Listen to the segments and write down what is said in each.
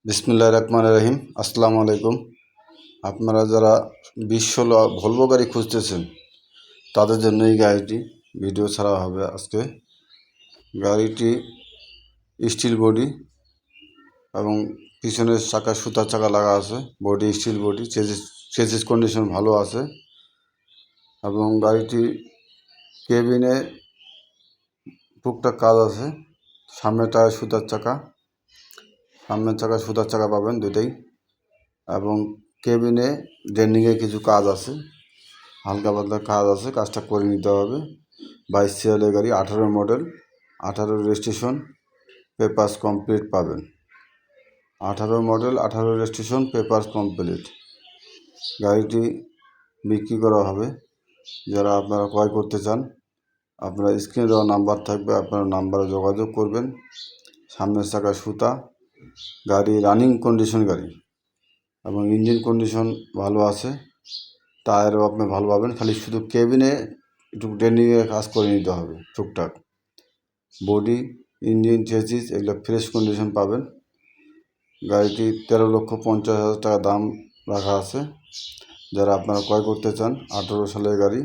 বিসমিল্লাহির রহমানির রহিম। আসসালামু আলাইকুম। আপনারা যারা 2016 ভলভো গাড়ি খুঁজতেছেন তাদের জন্য এই গাড়িটি ভিডিও ছাড়া হবে আজকে। গাড়িটি স্টিল বডি এবং পিছনের চাকা সুতার চাকা লাগা আছে। Body steel body, chassis condition ভালো আছে এবং গাড়িটি কেবিনে টুকটাক কাজ আছে। সামনের টায়ার সুতার চাকা, সামনের চাকা সুতার চাকা পাবেন দুইটাই, এবং কেবিনে ডেন্ডিংয়ে কিছু কাজ আছে, হালকা পাতলা কাজ আছে, কাজটা করে নিতে হবে। 22 সিরিয়ালের গাড়ি, 18 মডেল, 18 রেজিস্ট্রেশন, পেপারস কমপ্লিট পাবেন। 18 মডেল, 18 রেজিস্ট্রেশন, পেপারস কমপ্লিট। গাড়িটি বিক্রি করা হবে। যারা আপনারা ক্রয় করতে চান, আপনারা স্ক্রিনে দেওয়া নাম্বার থাকবে, আপনারা নাম্বারে যোগাযোগ করবেন। সামনের চাকা সুতা, গাড়ি রানিং কন্ডিশন গাড়ি এবং ইঞ্জিন কন্ডিশন ভালো আছে। টায়ারও আপনি ভালো পাবেন, খালি শুধু কেবিনে একটু ডেন্ডিংয়ে কাজ করে নিতে হবে টুকটাক। বডি, ইঞ্জিন, চেসিস এগুলো ফ্রেশ কন্ডিশন পাবেন। গাড়িটি 13,50,000 টাকা দাম রাখা আছে। যারা আপনারা ক্রয় করতে চান, 18 সালের গাড়ি,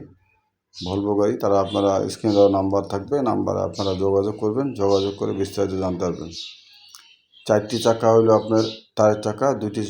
ভলভো গাড়ি, তারা আপনারা স্ক্রিনে দেওয়া নাম্বার থাকবে, নাম্বারে আপনারা যোগাযোগ করবেন। যোগাযোগ করে বিস্তারিত জানতে পারবেন। 4টি চাকা হইলো আপনার টায়ার চাকা, 2টি